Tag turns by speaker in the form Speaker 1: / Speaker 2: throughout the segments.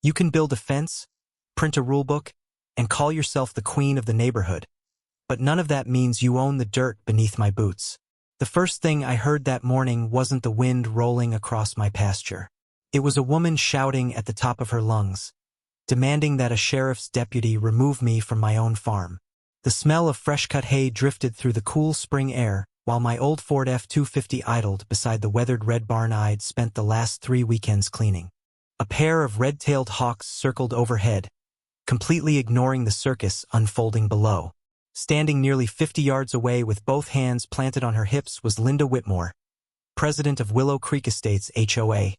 Speaker 1: You can build a fence, print a rulebook, and call yourself the queen of the neighborhood. But none of that means you own the dirt beneath my boots. The first thing I heard that morning wasn't the wind rolling across my pasture. It was a woman shouting at the top of her lungs, demanding that a sheriff's deputy remove me from my own farm. The smell of fresh-cut hay drifted through the cool spring air, while my old Ford F-250 idled beside the weathered red barn I'd spent the last 3 weekends cleaning. A pair of red-tailed hawks circled overhead, completely ignoring the circus unfolding below. Standing nearly 50 yards away with both hands planted on her hips was Linda Whitmore, president of Willow Creek Estates HOA,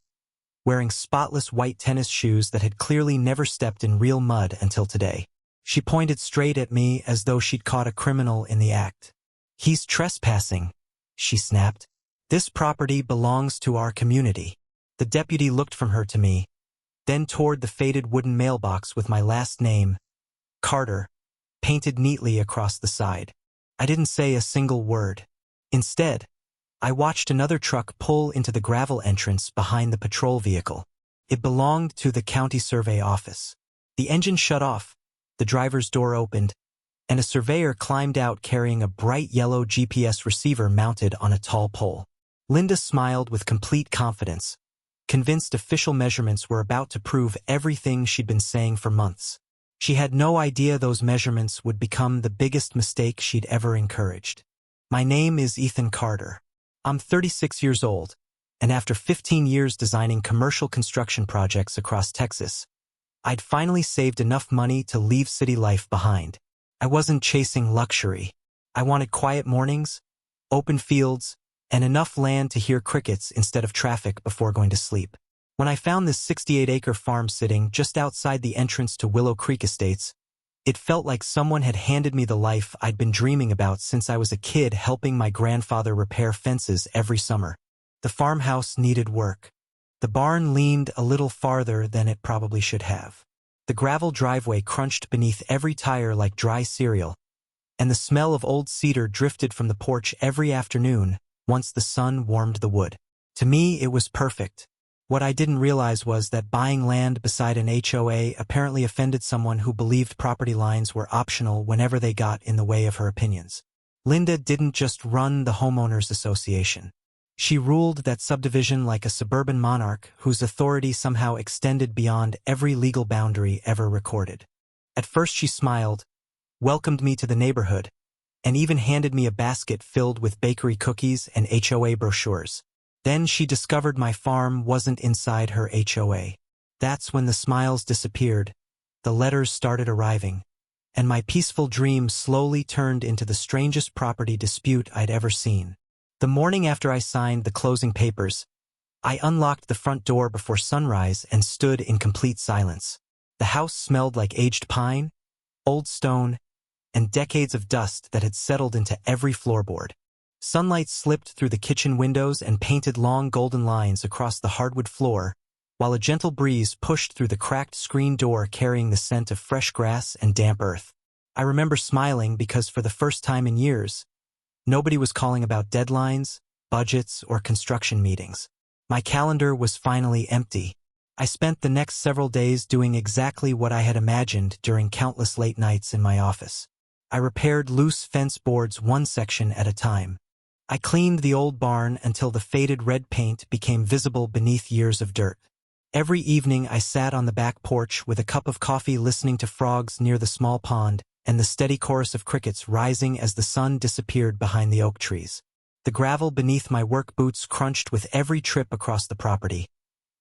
Speaker 1: wearing spotless white tennis shoes that had clearly never stepped in real mud until today. She pointed straight at me as though she'd caught a criminal in the act. "He's trespassing," she snapped. "This property belongs to our community." The deputy looked from her to me, then toward the faded wooden mailbox with my last name, Carter, painted neatly across the side. I didn't say a single word. Instead, I watched another truck pull into the gravel entrance behind the patrol vehicle. It belonged to the county survey office. The engine shut off, the driver's door opened, and a surveyor climbed out carrying a bright yellow GPS receiver mounted on a tall pole. Linda smiled with complete confidence, convinced official measurements were about to prove everything she'd been saying for months. She had no idea those measurements would become the biggest mistake she'd ever encouraged. My name is Ethan Carter. I'm 36 years old, and after 15 years designing commercial construction projects across Texas, I'd finally saved enough money to leave city life behind. I wasn't chasing luxury. I wanted quiet mornings, open fields, and enough land to hear crickets instead of traffic before going to sleep. When I found this 68-acre farm sitting just outside the entrance to Willow Creek Estates, it felt like someone had handed me the life I'd been dreaming about since I was a kid, helping my grandfather repair fences every summer. The farmhouse needed work. The barn leaned a little farther than it probably should have. The gravel driveway crunched beneath every tire like dry cereal, and the smell of old cedar drifted from the porch every afternoon once the sun warmed the wood. To me, it was perfect. What I didn't realize was that buying land beside an HOA apparently offended someone who believed property lines were optional whenever they got in the way of her opinions. Linda didn't just run the homeowners association. She ruled that subdivision like a suburban monarch whose authority somehow extended beyond every legal boundary ever recorded. At first she smiled, welcomed me to the neighborhood, and even handed me a basket filled with bakery cookies and HOA brochures. Then she discovered my farm wasn't inside her HOA. That's when the smiles disappeared, the letters started arriving, and my peaceful dream slowly turned into the strangest property dispute I'd ever seen. The morning after I signed the closing papers, I unlocked the front door before sunrise and stood in complete silence. The house smelled like aged pine, old stone, and decades of dust that had settled into every floorboard. Sunlight slipped through the kitchen windows and painted long golden lines across the hardwood floor, while a gentle breeze pushed through the cracked screen door carrying the scent of fresh grass and damp earth. I remember smiling because for the first time in years, nobody was calling about deadlines, budgets, or construction meetings. My calendar was finally empty. I spent the next several days doing exactly what I had imagined during countless late nights in my office. I repaired loose fence boards one section at a time. I cleaned the old barn until the faded red paint became visible beneath years of dirt. Every evening I sat on the back porch with a cup of coffee listening to frogs near the small pond and the steady chorus of crickets rising as the sun disappeared behind the oak trees. The gravel beneath my work boots crunched with every trip across the property,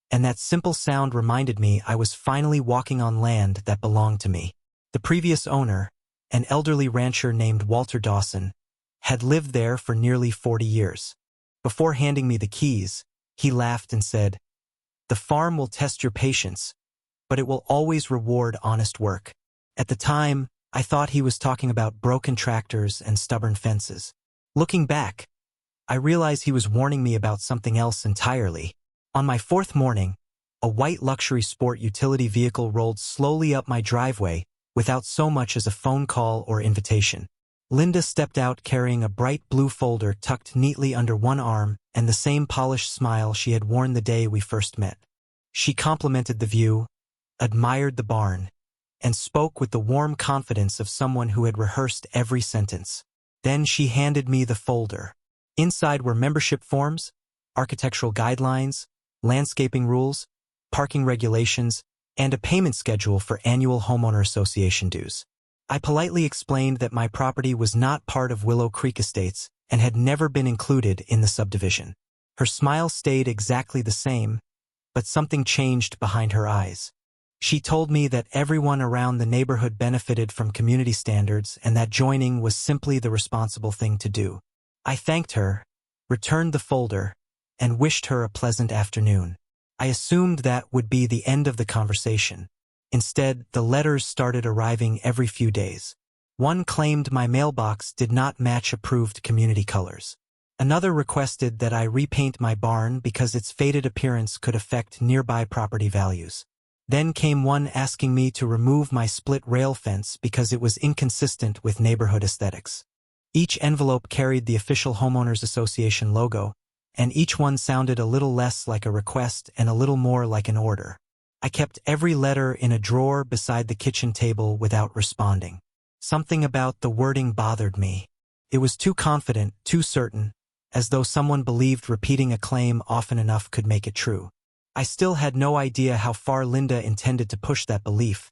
Speaker 1: and that simple sound reminded me I was finally walking on land that belonged to me. The previous owner, an elderly rancher named Walter Dawson, had lived there for nearly 40 years. Before handing me the keys, he laughed and said, "The farm will test your patience, but it will always reward honest work." At the time, I thought he was talking about broken tractors and stubborn fences. Looking back, I realized he was warning me about something else entirely. On my fourth morning, a white luxury sport utility vehicle rolled slowly up my driveway without so much as a phone call or invitation. Linda stepped out carrying a bright blue folder tucked neatly under one arm and the same polished smile she had worn the day we first met. She complimented the view, admired the barn, and spoke with the warm confidence of someone who had rehearsed every sentence. Then she handed me the folder. Inside were membership forms, architectural guidelines, landscaping rules, parking regulations, and a payment schedule for annual homeowner association dues. I politely explained that my property was not part of Willow Creek Estates and had never been included in the subdivision. Her smile stayed exactly the same, but something changed behind her eyes. She told me that everyone around the neighborhood benefited from community standards and that joining was simply the responsible thing to do. I thanked her, returned the folder, and wished her a pleasant afternoon. I assumed that would be the end of the conversation. Instead, the letters started arriving every few days. One claimed my mailbox did not match approved community colors. Another requested that I repaint my barn because its faded appearance could affect nearby property values. Then came one asking me to remove my split rail fence because it was inconsistent with neighborhood aesthetics. Each envelope carried the official Homeowners Association logo, and each one sounded a little less like a request and a little more like an order. I kept every letter in a drawer beside the kitchen table without responding. Something about the wording bothered me. It was too confident, too certain, as though someone believed repeating a claim often enough could make it true. I still had no idea how far Linda intended to push that belief,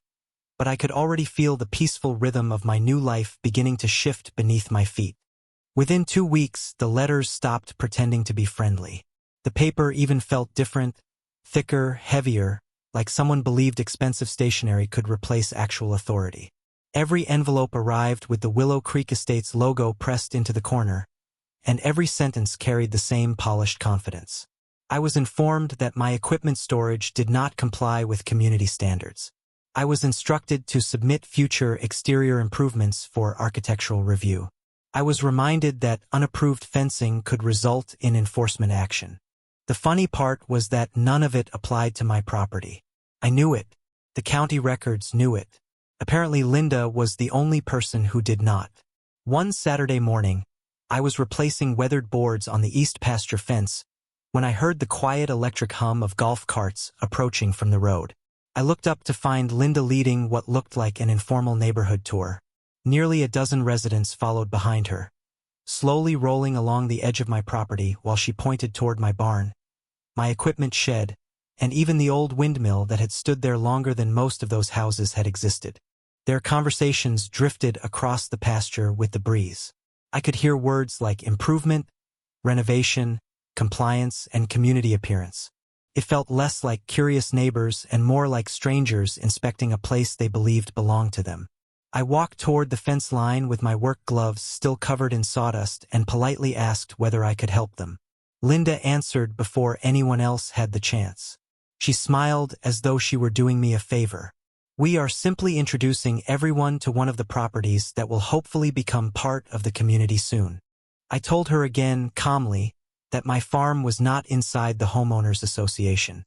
Speaker 1: but I could already feel the peaceful rhythm of my new life beginning to shift beneath my feet. Within 2 weeks, the letters stopped pretending to be friendly. The paper even felt different, thicker, heavier, like someone believed expensive stationery could replace actual authority. Every envelope arrived with the Willow Creek Estates logo pressed into the corner, and every sentence carried the same polished confidence. I was informed that my equipment storage did not comply with community standards. I was instructed to submit future exterior improvements for architectural review. I was reminded that unapproved fencing could result in enforcement action. The funny part was that none of it applied to my property. I knew it. The county records knew it. Apparently Linda was the only person who did not. One Saturday morning, I was replacing weathered boards on the east pasture fence when I heard the quiet electric hum of golf carts approaching from the road. I looked up to find Linda leading what looked like an informal neighborhood tour. Nearly a dozen residents followed behind her, slowly rolling along the edge of my property while she pointed toward my barn, my equipment shed, and even the old windmill that had stood there longer than most of those houses had existed. Their conversations drifted across the pasture with the breeze. I could hear words like improvement, renovation, compliance, and community appearance. It felt less like curious neighbors and more like strangers inspecting a place they believed belonged to them. I walked toward the fence line with my work gloves still covered in sawdust and politely asked whether I could help them. Linda answered before anyone else had the chance. She smiled as though she were doing me a favor. "We are simply introducing everyone to one of the properties that will hopefully become part of the community soon." I told her again, calmly, that my farm was not inside the Homeowners Association.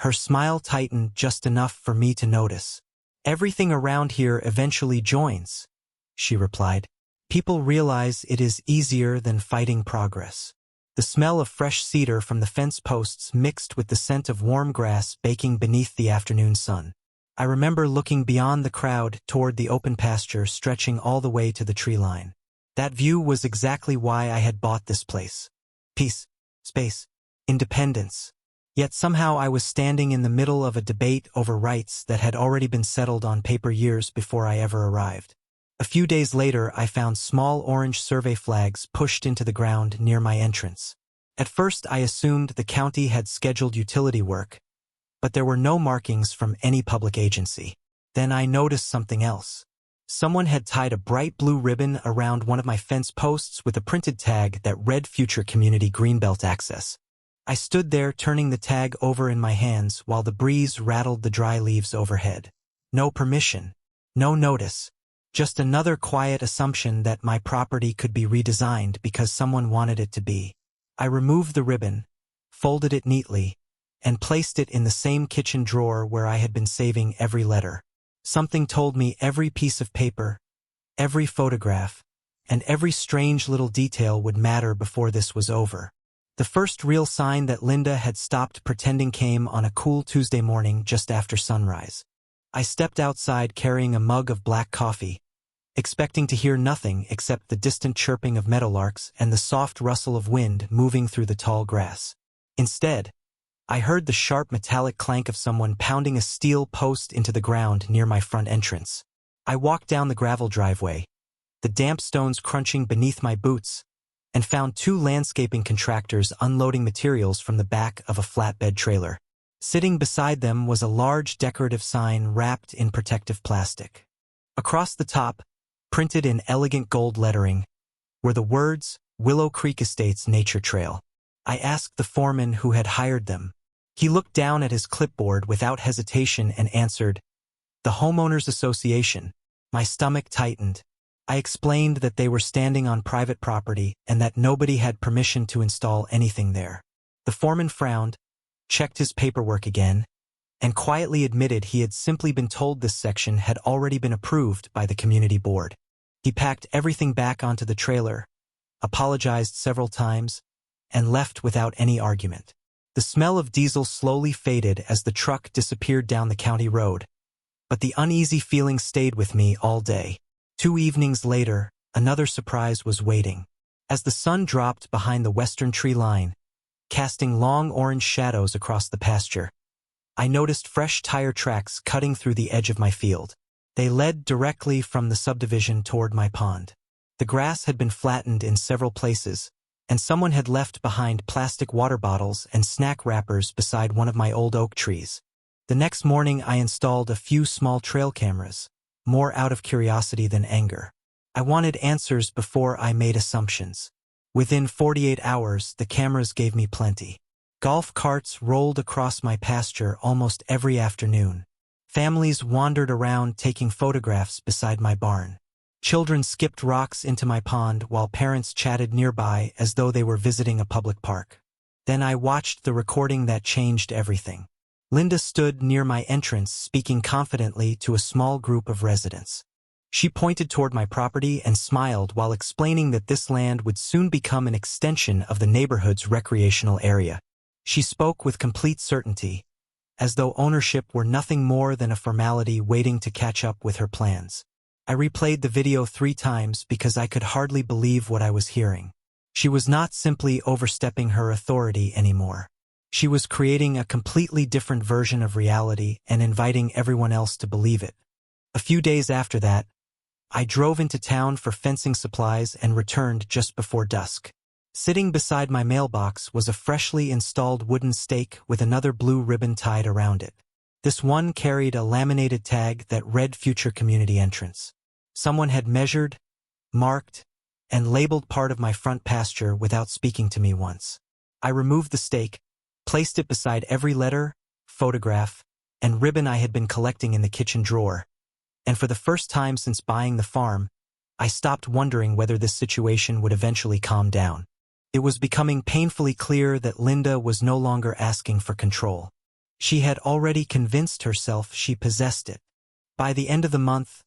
Speaker 1: Her smile tightened just enough for me to notice. "Everything around here eventually joins," she replied. "People realize it is easier than fighting progress." The smell of fresh cedar from the fence posts mixed with the scent of warm grass baking beneath the afternoon sun. I remember looking beyond the crowd toward the open pasture stretching all the way to the tree line. That view was exactly why I had bought this place. Peace, space, independence. Yet somehow I was standing in the middle of a debate over rights that had already been settled on paper years before I ever arrived. A few days later, I found small orange survey flags pushed into the ground near my entrance. At first, I assumed the county had scheduled utility work, but there were no markings from any public agency. Then I noticed something else. Someone had tied a bright blue ribbon around one of my fence posts with a printed tag that read Future Community Greenbelt Access. I stood there turning the tag over in my hands while the breeze rattled the dry leaves overhead. No permission, no notice, just another quiet assumption that my property could be redesigned because someone wanted it to be. I removed the ribbon, folded it neatly, and placed it in the same kitchen drawer where I had been saving every letter. Something told me every piece of paper, every photograph, and every strange little detail would matter before this was over. The first real sign that Linda had stopped pretending came on a cool Tuesday morning just after sunrise. I stepped outside carrying a mug of black coffee, expecting to hear nothing except the distant chirping of meadowlarks and the soft rustle of wind moving through the tall grass. Instead, I heard the sharp metallic clank of someone pounding a steel post into the ground near my front entrance. I walked down the gravel driveway, the damp stones crunching beneath my boots, and found two landscaping contractors unloading materials from the back of a flatbed trailer. Sitting beside them was a large decorative sign wrapped in protective plastic. Across the top, printed in elegant gold lettering, were the words, Willow Creek Estates Nature Trail. I asked the foreman who had hired them. He looked down at his clipboard without hesitation and answered, "The Homeowners Association." My stomach tightened. I explained that they were standing on private property and that nobody had permission to install anything there. The foreman frowned, checked his paperwork again, and quietly admitted he had simply been told this section had already been approved by the community board. He packed everything back onto the trailer, apologized several times, and left without any argument. The smell of diesel slowly faded as the truck disappeared down the county road, but the uneasy feeling stayed with me all day. 2 evenings later, another surprise was waiting. As the sun dropped behind the western tree line, casting long orange shadows across the pasture, I noticed fresh tire tracks cutting through the edge of my field. They led directly from the subdivision toward my pond. The grass had been flattened in several places, and someone had left behind plastic water bottles and snack wrappers beside one of my old oak trees. The next morning I installed a few small trail cameras, more out of curiosity than anger. I wanted answers before I made assumptions. Within 48 hours, the cameras gave me plenty. Golf carts rolled across my pasture almost every afternoon. Families wandered around taking photographs beside my barn. Children skipped rocks into my pond while parents chatted nearby as though they were visiting a public park. Then I watched the recording that changed everything. Linda stood near my entrance speaking confidently to a small group of residents. She pointed toward my property and smiled while explaining that this land would soon become an extension of the neighborhood's recreational area. She spoke with complete certainty, as though ownership were nothing more than a formality waiting to catch up with her plans. I replayed the video 3 times because I could hardly believe what I was hearing. She was not simply overstepping her authority anymore. She was creating a completely different version of reality and inviting everyone else to believe it. A few days after that, I drove into town for fencing supplies and returned just before dusk. Sitting beside my mailbox was a freshly installed wooden stake with another blue ribbon tied around it. This one carried a laminated tag that read Future Community Entrance. Someone had measured, marked, and labeled part of my front pasture without speaking to me once. I removed the stake, placed it beside every letter, photograph, and ribbon I had been collecting in the kitchen drawer, and for the first time since buying the farm, I stopped wondering whether this situation would eventually calm down. It was becoming painfully clear that Linda was no longer asking for control. She had already convinced herself she possessed it. By the end of the month,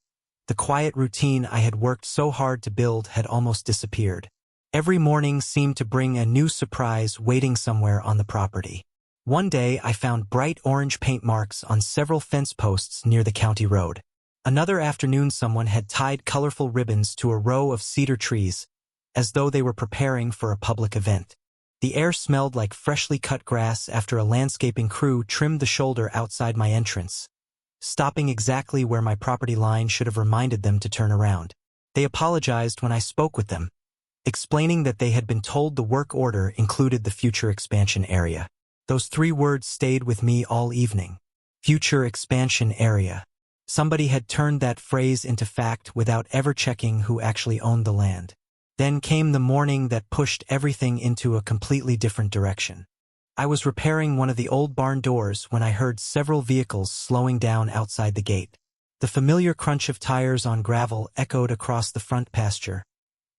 Speaker 1: the quiet routine I had worked so hard to build had almost disappeared. Every morning seemed to bring a new surprise waiting somewhere on the property. One day I found bright orange paint marks on several fence posts near the county road. Another afternoon someone had tied colorful ribbons to a row of cedar trees, as though they were preparing for a public event. The air smelled like freshly cut grass after a landscaping crew trimmed the shoulder outside my entrance, stopping exactly where my property line should have reminded them to turn around. They apologized when I spoke with them, explaining that they had been told the work order included the future expansion area. Those 3 words stayed with me all evening. Future expansion area. Somebody had turned that phrase into fact without ever checking who actually owned the land. Then came the morning that pushed everything into a completely different direction. I was repairing one of the old barn doors when I heard several vehicles slowing down outside the gate. The familiar crunch of tires on gravel echoed across the front pasture,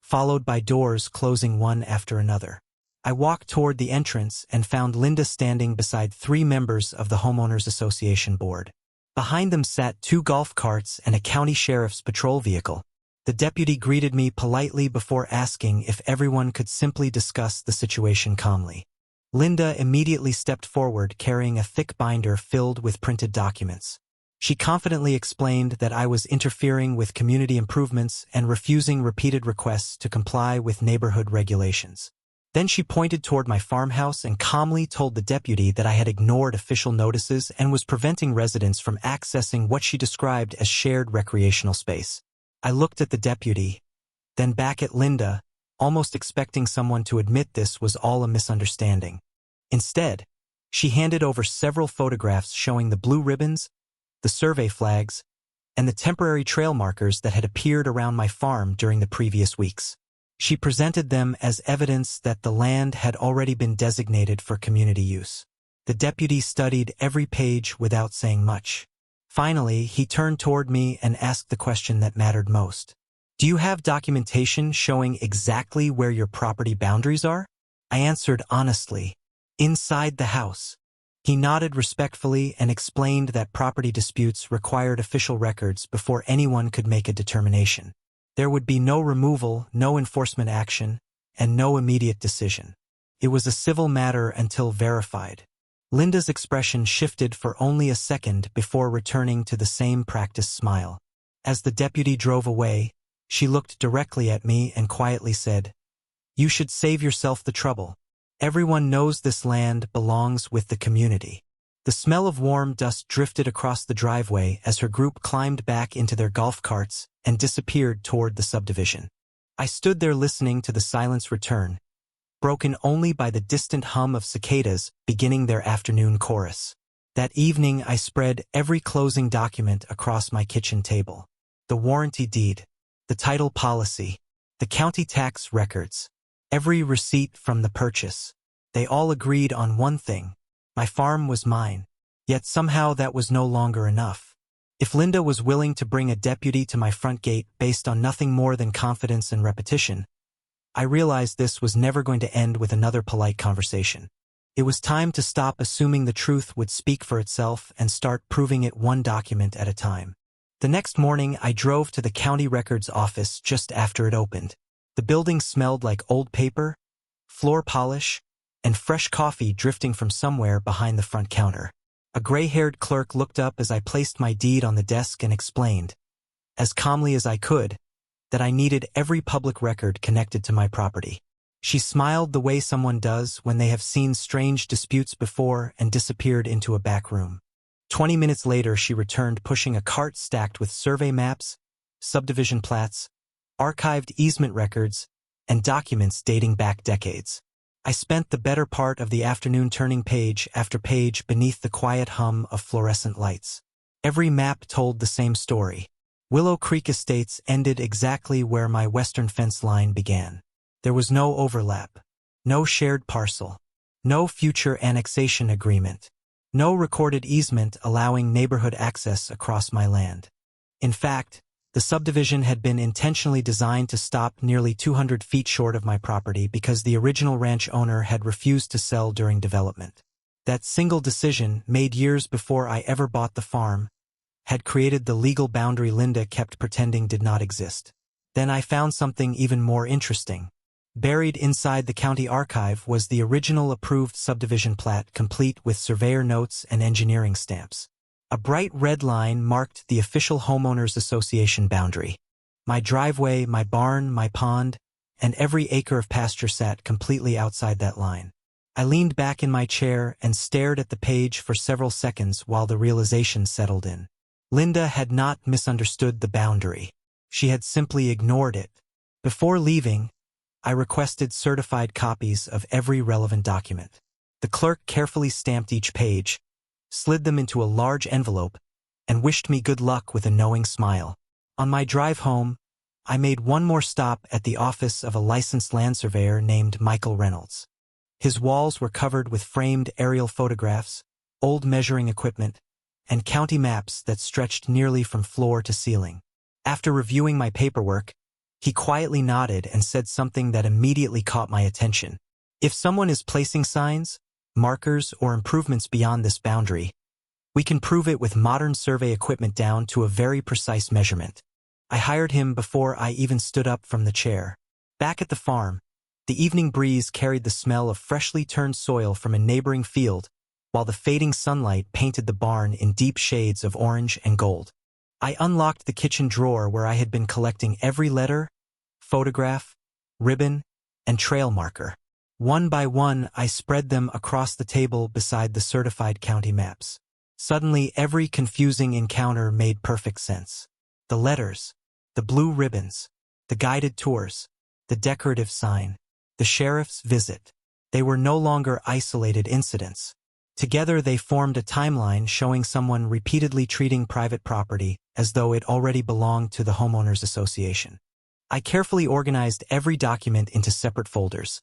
Speaker 1: followed by doors closing one after another. I walked toward the entrance and found Linda standing beside 3 members of the Homeowners Association board. Behind them sat 2 golf carts and a county sheriff's patrol vehicle. The deputy greeted me politely before asking if everyone could simply discuss the situation calmly. Linda immediately stepped forward carrying a thick binder filled with printed documents. She confidently explained that I was interfering with community improvements and refusing repeated requests to comply with neighborhood regulations. Then she pointed toward my farmhouse and calmly told the deputy that I had ignored official notices and was preventing residents from accessing what she described as shared recreational space. I looked at the deputy, then back at Linda, almost expecting someone to admit this was all a misunderstanding. Instead, she handed over several photographs showing the blue ribbons, the survey flags, and the temporary trail markers that had appeared around my farm during the previous weeks. She presented them as evidence that the land had already been designated for community use. The deputy studied every page without saying much. Finally, he turned toward me and asked the question that mattered most. "Do you have documentation showing exactly where your property boundaries are?" I answered honestly, "Inside the house." He nodded respectfully and explained that property disputes required official records before anyone could make a determination. There would be no removal, no enforcement action, and no immediate decision. It was a civil matter until verified. Linda's expression shifted for only a second before returning to the same practiced smile. As the deputy drove away, she looked directly at me and quietly said, "You should save yourself the trouble. Everyone knows this land belongs with the community." The smell of warm dust drifted across the driveway as her group climbed back into their golf carts and disappeared toward the subdivision. I stood there listening to the silence return, broken only by the distant hum of cicadas beginning their afternoon chorus. That evening I spread every closing document across my kitchen table. The warranty deed, the title policy, the county tax records, every receipt from the purchase. They all agreed on one thing: my farm was mine. Yet somehow that was no longer enough. If Linda was willing to bring a deputy to my front gate based on nothing more than confidence and repetition, I realized this was never going to end with another polite conversation. It was time to stop assuming the truth would speak for itself and start proving it one document at a time. The next morning, I drove to the county records office just after it opened. The building smelled like old paper, floor polish, and fresh coffee drifting from somewhere behind the front counter. A gray-haired clerk looked up as I placed my deed on the desk and explained, as calmly as I could, that I needed every public record connected to my property. She smiled the way someone does when they have seen strange disputes before and disappeared into a back room. 20 minutes later, she returned pushing a cart stacked with survey maps, subdivision plats, archived easement records, and documents dating back decades. I spent the better part of the afternoon turning page after page beneath the quiet hum of fluorescent lights. Every map told the same story. Willow Creek Estates ended exactly where my western fence line began. There was no overlap, no shared parcel, no future annexation agreement, no recorded easement allowing neighborhood access across my land. In fact, the subdivision had been intentionally designed to stop nearly 200 feet short of my property because the original ranch owner had refused to sell during development. That single decision, made years before I ever bought the farm, had created the legal boundary Linda kept pretending did not exist. Then I found something even more interesting. Buried inside the county archive was the original approved subdivision plat, complete with surveyor notes and engineering stamps. A bright red line marked the official homeowners association boundary. My driveway, my barn, my pond, and every acre of pasture sat completely outside that line. I leaned back in my chair and stared at the page for several seconds while the realization settled in. Linda had not misunderstood the boundary. She had simply ignored it. Before leaving, I requested certified copies of every relevant document. The clerk carefully stamped each page, slid them into a large envelope, and wished me good luck with a knowing smile. On my drive home, I made one more stop at the office of a licensed land surveyor named Michael Reynolds. His walls were covered with framed aerial photographs, old measuring equipment, and county maps that stretched nearly from floor to ceiling. After reviewing my paperwork, he quietly nodded and said something that immediately caught my attention. "If someone is placing signs, markers, or improvements beyond this boundary, we can prove it with modern survey equipment down to a very precise measurement." I hired him before I even stood up from the chair. Back at the farm, the evening breeze carried the smell of freshly turned soil from a neighboring field while the fading sunlight painted the barn in deep shades of orange and gold. I unlocked the kitchen drawer where I had been collecting every letter, photograph, ribbon, and trail marker. One by one, I spread them across the table beside the certified county maps. Suddenly, every confusing encounter made perfect sense. The letters, the blue ribbons, the guided tours, the decorative sign, the sheriff's visit. They were no longer isolated incidents. Together they formed a timeline showing someone repeatedly treating private property as though it already belonged to the homeowners association. I carefully organized every document into separate folders,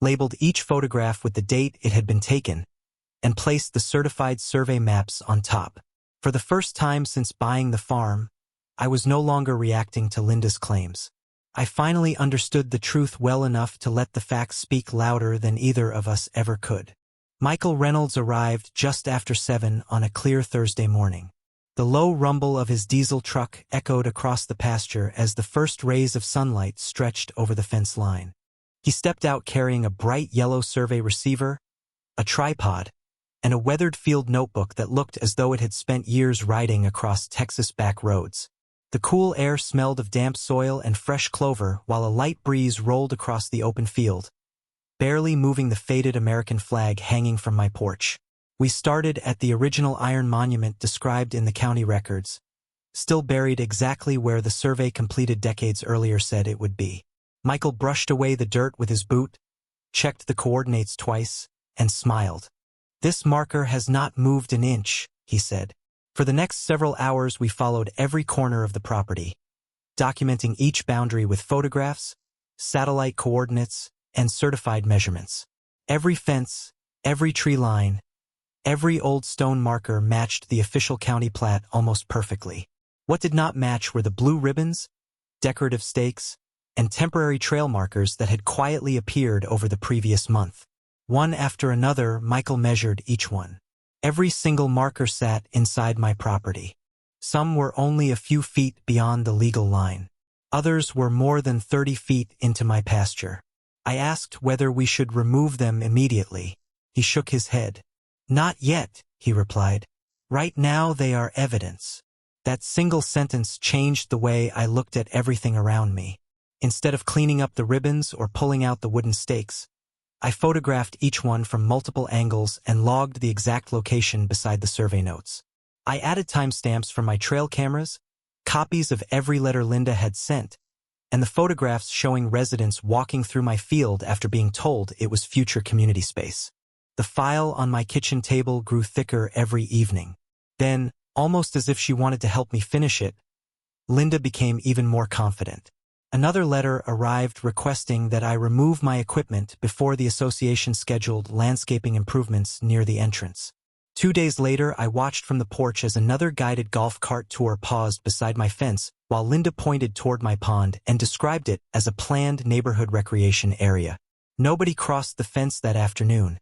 Speaker 1: labeled each photograph with the date it had been taken, and placed the certified survey maps on top. For the first time since buying the farm, I was no longer reacting to Linda's claims. I finally understood the truth well enough to let the facts speak louder than either of us ever could. Michael Reynolds arrived just after 7 on a clear Thursday morning. The low rumble of his diesel truck echoed across the pasture as the first rays of sunlight stretched over the fence line. He stepped out carrying a bright yellow survey receiver, a tripod, and a weathered field notebook that looked as though it had spent years riding across Texas back roads. The cool air smelled of damp soil and fresh clover while a light breeze rolled across the open field, barely moving the faded American flag hanging from my porch. We started at the original iron monument described in the county records, still buried exactly where the survey completed decades earlier said it would be. Michael brushed away the dirt with his boot, checked the coordinates twice, and smiled. "This marker has not moved an inch," he said. For the next several hours we followed every corner of the property, documenting each boundary with photographs, satellite coordinates, and certified measurements. Every fence, every tree line, every old stone marker matched the official county plat almost perfectly. What did not match were the blue ribbons, decorative stakes, and temporary trail markers that had quietly appeared over the previous month. One after another, Michael measured each one. Every single marker sat inside my property. Some were only a few feet beyond the legal line. Others were more than 30 feet into my pasture. I asked whether we should remove them immediately. He shook his head. "Not yet," he replied. "Right now they are evidence." That single sentence changed the way I looked at everything around me. Instead of cleaning up the ribbons or pulling out the wooden stakes, I photographed each one from multiple angles and logged the exact location beside the survey notes. I added timestamps from my trail cameras, copies of every letter Linda had sent, and the photographs showing residents walking through my field after being told it was future community space. The file on my kitchen table grew thicker every evening. Then, almost as if she wanted to help me finish it, Linda became even more confident. Another letter arrived requesting that I remove my equipment before the association scheduled landscaping improvements near the entrance. 2 days later, I watched from the porch as another guided golf cart tour paused beside my fence while Linda pointed toward my pond and described it as a planned neighborhood recreation area. Nobody crossed the fence that afternoon,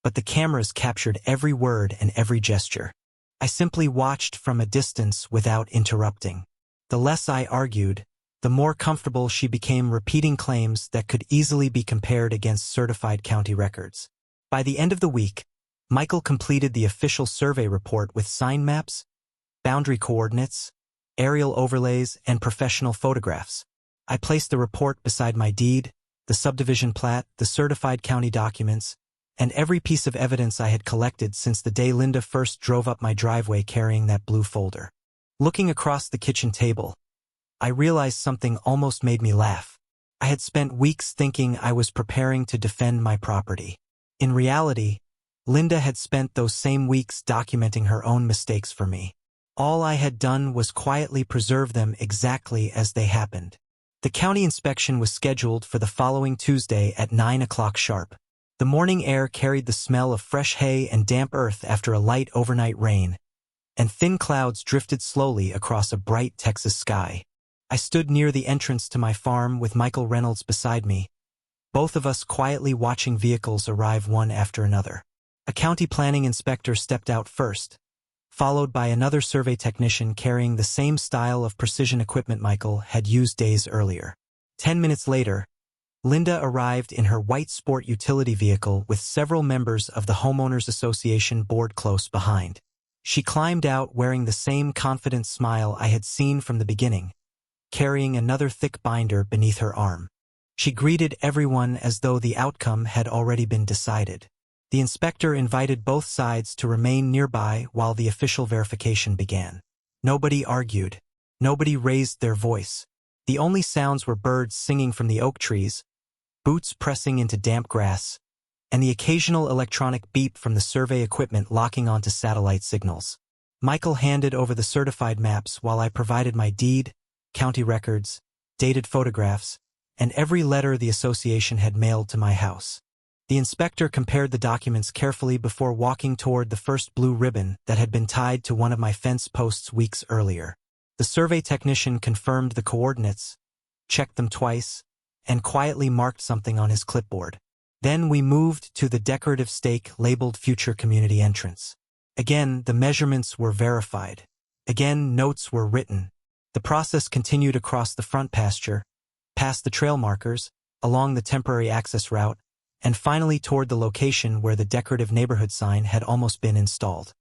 Speaker 1: but the cameras captured every word and every gesture. I simply watched from a distance without interrupting. The less I argued, the more comfortable she became repeating claims that could easily be compared against certified county records. By the end of the week, Michael completed the official survey report with sign maps, boundary coordinates, aerial overlays, and professional photographs. I placed the report beside my deed, the subdivision plat, the certified county documents, and every piece of evidence I had collected since the day Linda first drove up my driveway carrying that blue folder. Looking across the kitchen table, I realized something almost made me laugh. I had spent weeks thinking I was preparing to defend my property. In reality, Linda had spent those same weeks documenting her own mistakes for me. All I had done was quietly preserve them exactly as they happened. The county inspection was scheduled for the following Tuesday at 9 o'clock sharp. The morning air carried the smell of fresh hay and damp earth after a light overnight rain, and thin clouds drifted slowly across a bright Texas sky. I stood near the entrance to my farm with Michael Reynolds beside me, both of us quietly watching vehicles arrive one after another. A county planning inspector stepped out first, followed by another survey technician carrying the same style of precision equipment Michael had used days earlier. 10 minutes later, Linda arrived in her white sport utility vehicle with several members of the Homeowners Association board close behind. She climbed out wearing the same confident smile I had seen from the beginning, carrying another thick binder beneath her arm. She greeted everyone as though the outcome had already been decided. The inspector invited both sides to remain nearby while the official verification began. Nobody argued. Nobody raised their voice. The only sounds were birds singing from the oak trees, boots pressing into damp grass, and the occasional electronic beep from the survey equipment locking onto satellite signals. Michael handed over the certified maps while I provided my deed, county records, dated photographs, and every letter the association had mailed to my house. The inspector compared the documents carefully before walking toward the first blue ribbon that had been tied to one of my fence posts weeks earlier. The survey technician confirmed the coordinates, checked them twice, and quietly marked something on his clipboard. Then we moved to the decorative stake labeled Future Community Entrance. Again, the measurements were verified. Again, notes were written. The process continued across the front pasture, past the trail markers, along the temporary access route, and finally toward the location where the decorative neighborhood sign had almost been installed.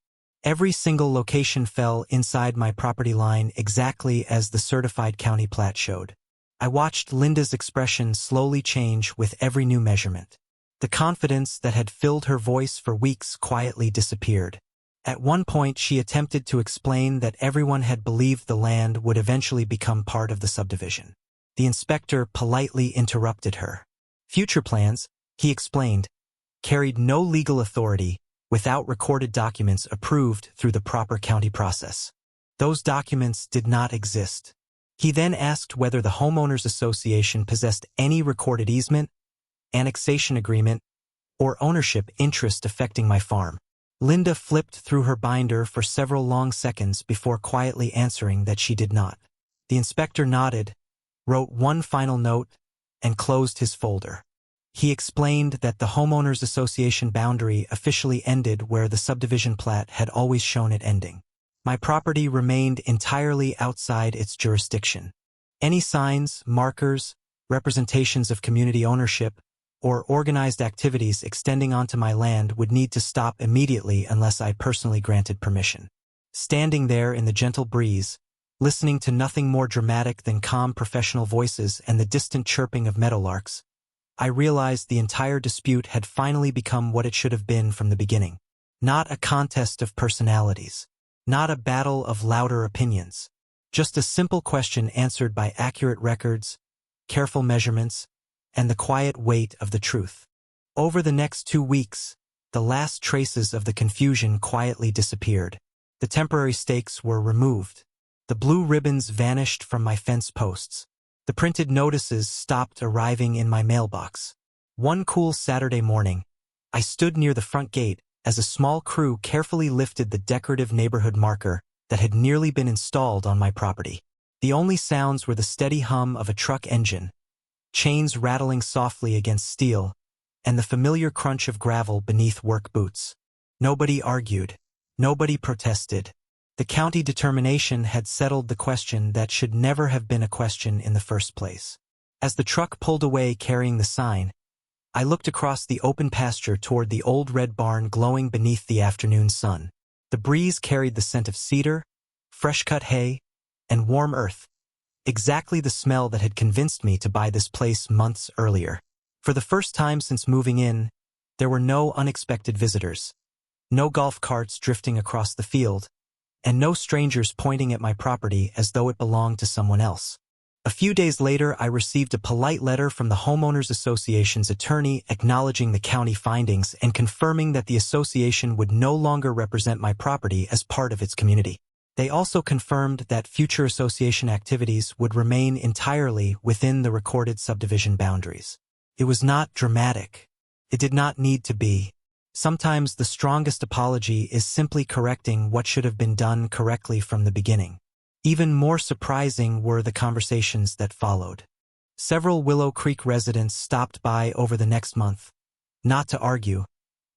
Speaker 1: Every single location fell inside my property line exactly as the certified county plat showed. I watched Linda's expression slowly change with every new measurement. The confidence that had filled her voice for weeks quietly disappeared. At one point, she attempted to explain that everyone had believed the land would eventually become part of the subdivision. The inspector politely interrupted her. Future plans, he explained, carried no legal authority without recorded documents approved through the proper county process. Those documents did not exist. He then asked whether the Homeowners Association possessed any recorded easement, annexation agreement, or ownership interest affecting my farm. Linda flipped through her binder for several long seconds before quietly answering that she did not. The inspector nodded, wrote one final note, and closed his folder. He explained that the Homeowners Association boundary officially ended where the subdivision plat had always shown it ending. My property remained entirely outside its jurisdiction. Any signs, markers, representations of community ownership, or organized activities extending onto my land would need to stop immediately unless I personally granted permission. Standing there in the gentle breeze, listening to nothing more dramatic than calm professional voices and the distant chirping of meadowlarks, I realized the entire dispute had finally become what it should have been from the beginning. Not a contest of personalities. Not a battle of louder opinions. Just a simple question answered by accurate records, careful measurements, and the quiet weight of the truth. Over the next 2 weeks, the last traces of the confusion quietly disappeared. The temporary stakes were removed. The blue ribbons vanished from my fence posts. The printed notices stopped arriving in my mailbox. One cool Saturday morning, I stood near the front gate as a small crew carefully lifted the decorative neighborhood marker that had nearly been installed on my property. The only sounds were the steady hum of a truck engine, chains rattling softly against steel, and the familiar crunch of gravel beneath work boots. Nobody argued. Nobody protested. The county determination had settled the question that should never have been a question in the first place. As the truck pulled away carrying the sign, I looked across the open pasture toward the old red barn glowing beneath the afternoon sun. The breeze carried the scent of cedar, fresh-cut hay, and warm earth, exactly the smell that had convinced me to buy this place months earlier. For the first time since moving in, there were no unexpected visitors, no golf carts drifting across the field, and no strangers pointing at my property as though it belonged to someone else. A few days later, I received a polite letter from the Homeowners Association's attorney acknowledging the county findings and confirming that the association would no longer represent my property as part of its community. They also confirmed that future association activities would remain entirely within the recorded subdivision boundaries. It was not dramatic. It did not need to be. Sometimes the strongest apology is simply correcting what should have been done correctly from the beginning. Even more surprising were the conversations that followed. Several Willow Creek residents stopped by over the next month, not to argue,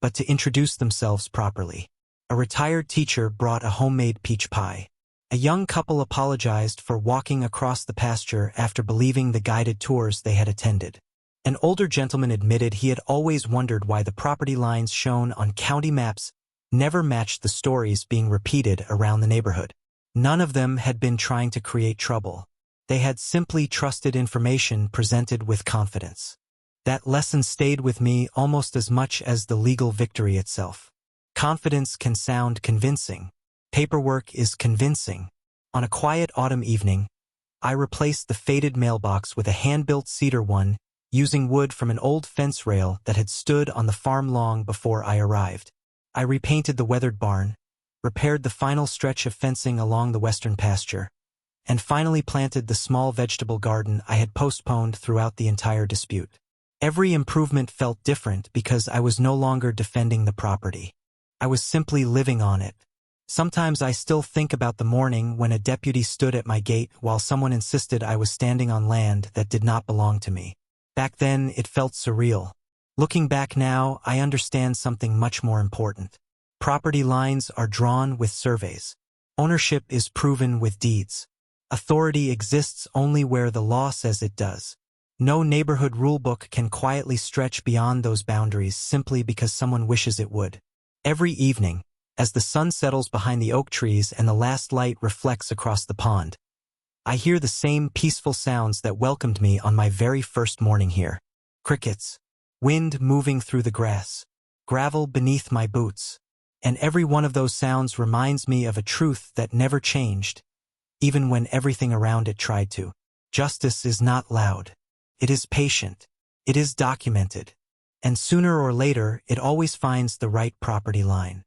Speaker 1: but to introduce themselves properly. A retired teacher brought a homemade peach pie. A young couple apologized for walking across the pasture after believing the guided tours they had attended. An older gentleman admitted he had always wondered why the property lines shown on county maps never matched the stories being repeated around the neighborhood. None of them had been trying to create trouble. They had simply trusted information presented with confidence. That lesson stayed with me almost as much as the legal victory itself. Confidence can sound convincing. Paperwork is convincing. On a quiet autumn evening, I replaced the faded mailbox with a hand-built cedar one using wood from an old fence rail that had stood on the farm long before I arrived. I repainted the weathered barn, repaired the final stretch of fencing along the western pasture, and finally planted the small vegetable garden I had postponed throughout the entire dispute. Every improvement felt different because I was no longer defending the property. I was simply living on it. Sometimes I still think about the morning when a deputy stood at my gate while someone insisted I was standing on land that did not belong to me. Back then, it felt surreal. Looking back now, I understand something much more important. Property lines are drawn with surveys. Ownership is proven with deeds. Authority exists only where the law says it does. No neighborhood rulebook can quietly stretch beyond those boundaries simply because someone wishes it would. Every evening, as the sun settles behind the oak trees and the last light reflects across the pond, I hear the same peaceful sounds that welcomed me on my very first morning here. Crickets, wind moving through the grass, gravel beneath my boots, and every one of those sounds reminds me of a truth that never changed, even when everything around it tried to. Justice is not loud. It is patient. It is documented. And sooner or later, it always finds the right property line.